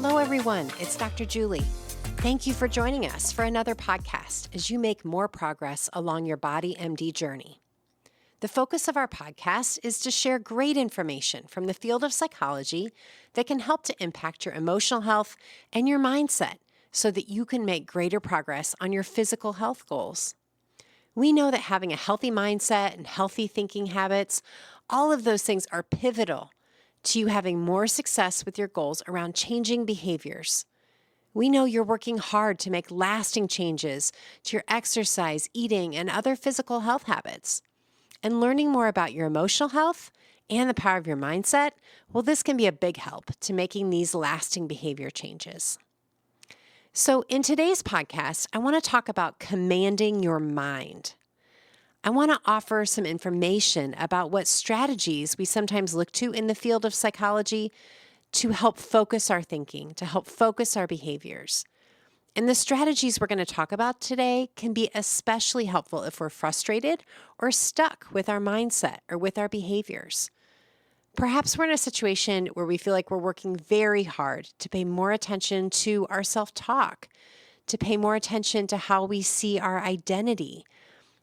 Hello, everyone. It's Dr. Julie. Thank you for joining us for another podcast as you make more progress along your Body MD journey. The focus of our podcast is to share great information from the field of psychology that can help to impact your emotional health and your mindset so that you can make greater progress on your physical health goals. We know that having a healthy mindset and healthy thinking habits, all of those things are pivotal to you having more success with your goals around changing behaviors. We know you're working hard to make lasting changes to your exercise, eating, and other physical health habits. And learning more about your emotional health and the power of your mindset, well, this can be a big help to making these lasting behavior changes. So in today's podcast, I want to talk about commanding your mind. I want to offer some information about what strategies we sometimes look to in the field of psychology to help focus our thinking, to help focus our behaviors. And the strategies we're going to talk about today can be especially helpful if we're frustrated or stuck with our mindset or with our behaviors. Perhaps we're in a situation where we feel like we're working very hard to pay more attention to our self-talk, to pay more attention to how we see our identity.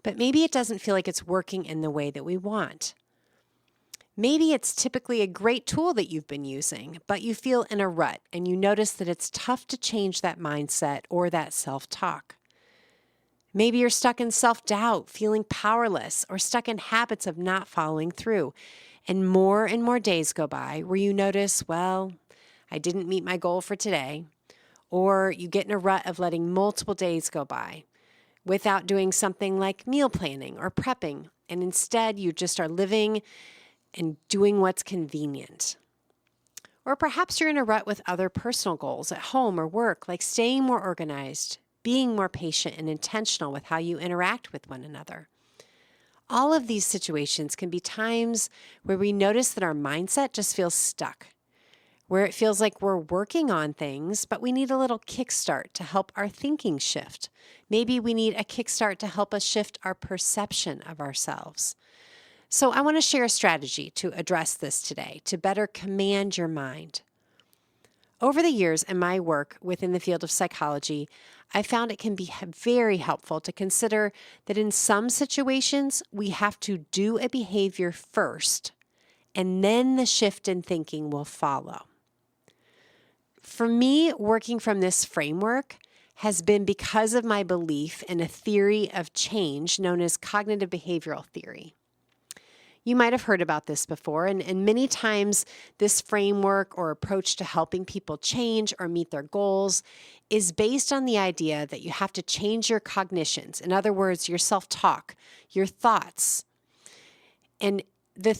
But maybe it doesn't feel like it's working in the way that we want. Maybe it's typically a great tool that you've been using, but you feel in a rut and you notice that it's tough to change that mindset or that self-talk. Maybe you're stuck in self-doubt, feeling powerless, or stuck in habits of not following through. And more days go by where you notice, well, I didn't meet my goal for today. Or you get in a rut of letting multiple days go by without doing something like meal planning or prepping, and instead you just are living and doing what's convenient. Or perhaps you're in a rut with other personal goals at home or work, like staying more organized, being more patient and intentional with how you interact with one another. All of these situations can be times where we notice that our mindset just feels stuck, where it feels like we're working on things, but we need a little kickstart to help our thinking shift. Maybe we need a kickstart to help us shift our perception of ourselves. So I want to share a strategy to address this today, to better command your mind. Over the years in my work within the field of psychology, I found it can be very helpful to consider that in some situations, we have to do a behavior first, and then the shift in thinking will follow. For me, working from this framework has been because of my belief in a theory of change known as cognitive behavioral theory. You might have heard about this before, and many times this framework or approach to helping people change or meet their goals is based on the idea that you have to change your cognitions. In other words, your self-talk, your thoughts. And the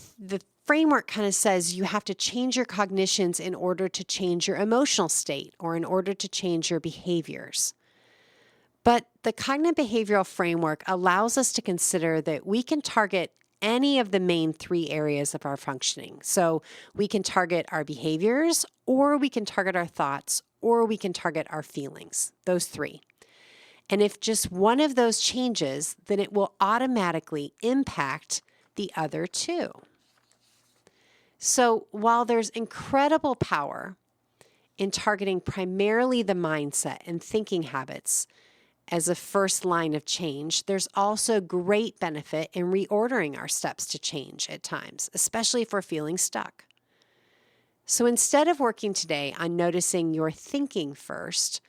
framework kind of says you have to change your cognitions in order to change your emotional state or in order to change your behaviors. But the cognitive behavioral framework allows us to consider that we can target any of the main three areas of our functioning. So we can target our behaviors, or we can target our thoughts, or we can target our feelings, those three. And if just one of those changes, then it will automatically impact the other two. So while there's incredible power in targeting primarily the mindset and thinking habits as a first line of change, there's also great benefit in reordering our steps to change at times, especially if we're feeling stuck. So instead of working today on noticing your thinking first,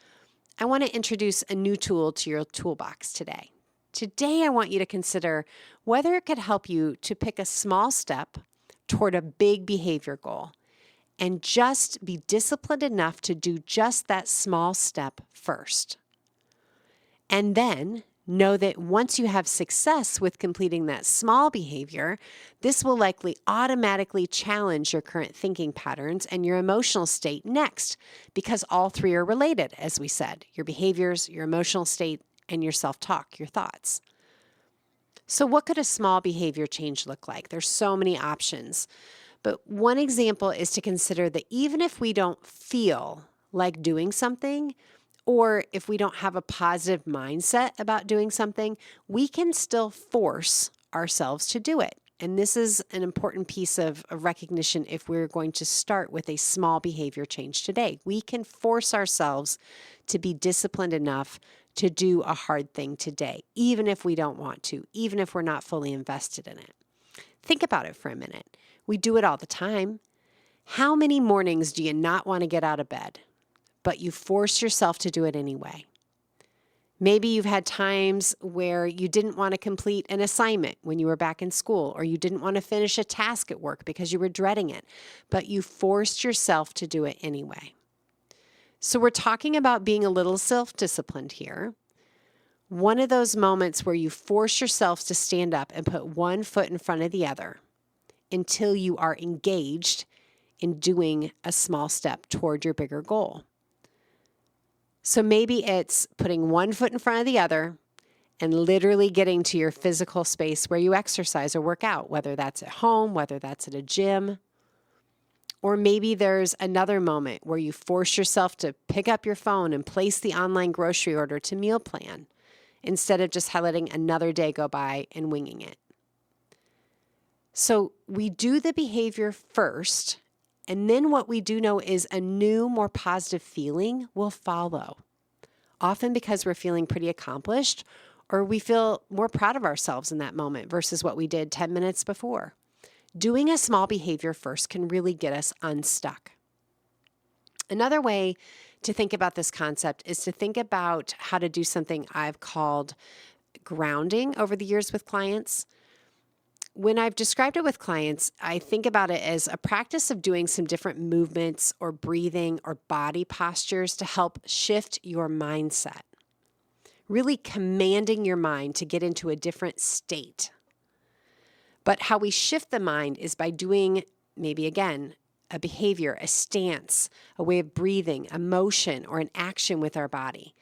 I want to introduce a new tool to your toolbox today. Today, I want you to consider whether it could help you to pick a small step toward a big behavior goal and just be disciplined enough to do just that small step first. And then know that once you have success with completing that small behavior, this will likely automatically challenge your current thinking patterns and your emotional state next, because all three are related, as we said, your behaviors, your emotional state, and your self-talk, your thoughts. So what could a small behavior change look like? There's so many options. But one example is to consider that even if we don't feel like doing something, or if we don't have a positive mindset about doing something, we can still force ourselves to do it. And this is an important piece of recognition if we're going to start with a small behavior change today. We can force ourselves to be disciplined enough to do a hard thing today, even if we don't want to, even if we're not fully invested in it. Think about it for a minute. We do it all the time. How many mornings do you not want to get out of bed, but you force yourself to do it anyway? Maybe you've had times where you didn't want to complete an assignment when you were back in school, or you didn't want to finish a task at work because you were dreading it, but you forced yourself to do it anyway. So we're talking about being a little self-disciplined here. One of those moments where you force yourself to stand up and put one foot in front of the other until you are engaged in doing a small step toward your bigger goal. So maybe it's putting one foot in front of the other and literally getting to your physical space where you exercise or work out, whether that's at home, whether that's at a gym. Or maybe there's another moment where you force yourself to pick up your phone and place the online grocery order to meal plan instead of just letting another day go by and winging it. So we do the behavior first, and then what we do know is a new, more positive feeling will follow, often because we're feeling pretty accomplished or we feel more proud of ourselves in that moment versus what we did 10 minutes before. Doing a small behavior first can really get us unstuck. Another way to think about this concept is to think about how to do something I've called grounding over the years with clients. When I've described it with clients, I think about it as a practice of doing some different movements or breathing or body postures to help shift your mindset, really commanding your mind to get into a different state. But how we shift the mind is by doing, maybe again, a behavior, a stance, a way of breathing, a motion, or an action with our body.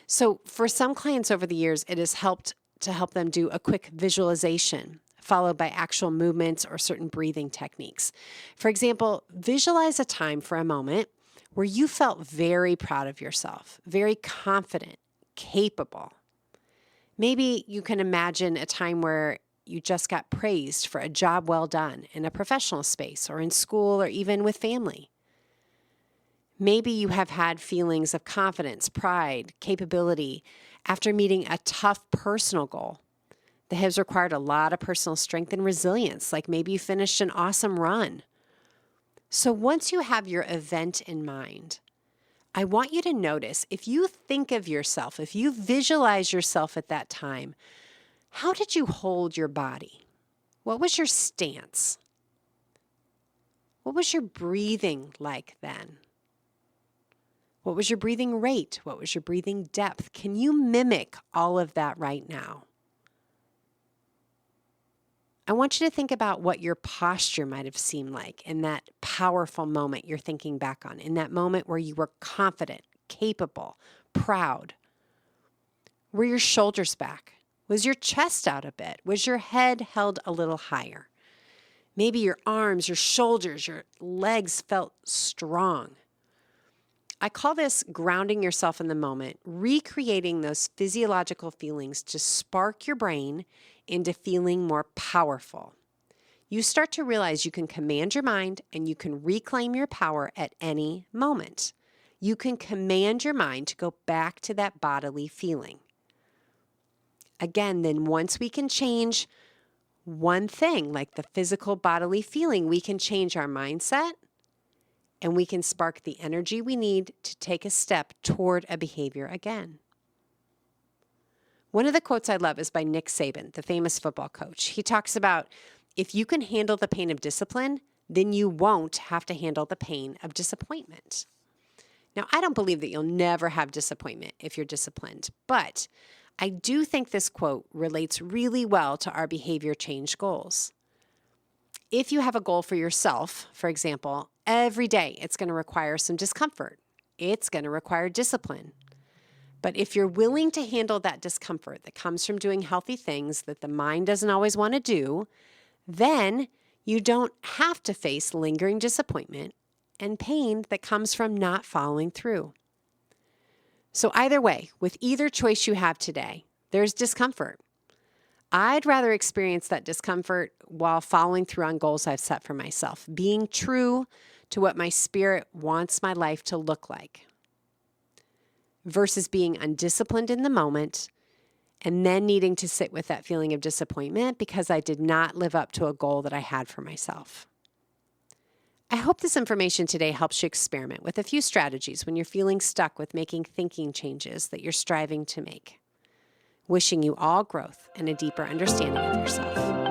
So for some clients over the years, it has helped to help them do a quick visualization, followed by actual movements or certain breathing techniques. For example, visualize a time for a moment where you felt very proud of yourself, very confident, capable. Maybe you can imagine a time where you just got praised for a job well done in a professional space or in school or even with family. Maybe you have had feelings of confidence, pride, capability after meeting a tough personal goal that has required a lot of personal strength and resilience, like maybe you finished an awesome run. So once you have your event in mind, I want you to notice if you think of yourself, if you visualize yourself at that time, how did you hold your body? What was your stance? What was your breathing like then? What was your breathing rate? What was your breathing depth? Can you mimic all of that right now? I want you to think about what your posture might have seemed like in that powerful moment you're thinking back on, in that moment where you were confident, capable, proud. Were your shoulders back? Was your chest out a bit? Was your head held a little higher? Maybe your arms, your shoulders, your legs felt strong. I call this grounding yourself in the moment, recreating those physiological feelings to spark your brain into feeling more powerful. You start to realize you can command your mind and you can reclaim your power at any moment. You can command your mind to go back to that bodily feeling. Again, then once we can change one thing, like the physical bodily feeling, we can change our mindset and we can spark the energy we need to take a step toward a behavior again. One of the quotes I love is by Nick Saban, the famous football coach. He talks about, if you can handle the pain of discipline, then you won't have to handle the pain of disappointment. Now, I don't believe that you'll never have disappointment if you're disciplined, but I do think this quote relates really well to our behavior change goals. If you have a goal for yourself, for example, every day it's going to require some discomfort. It's going to require discipline. But if you're willing to handle that discomfort that comes from doing healthy things that the mind doesn't always want to do, then you don't have to face lingering disappointment and pain that comes from not following through. So either way, with either choice you have today, there's discomfort. I'd rather experience that discomfort while following through on goals I've set for myself, being true to what my spirit wants my life to look like, versus being undisciplined in the moment and then needing to sit with that feeling of disappointment because I did not live up to a goal that I had for myself. I hope this information today helps you experiment with a few strategies when you're feeling stuck with making thinking changes that you're striving to make. Wishing you all growth and a deeper understanding of yourself.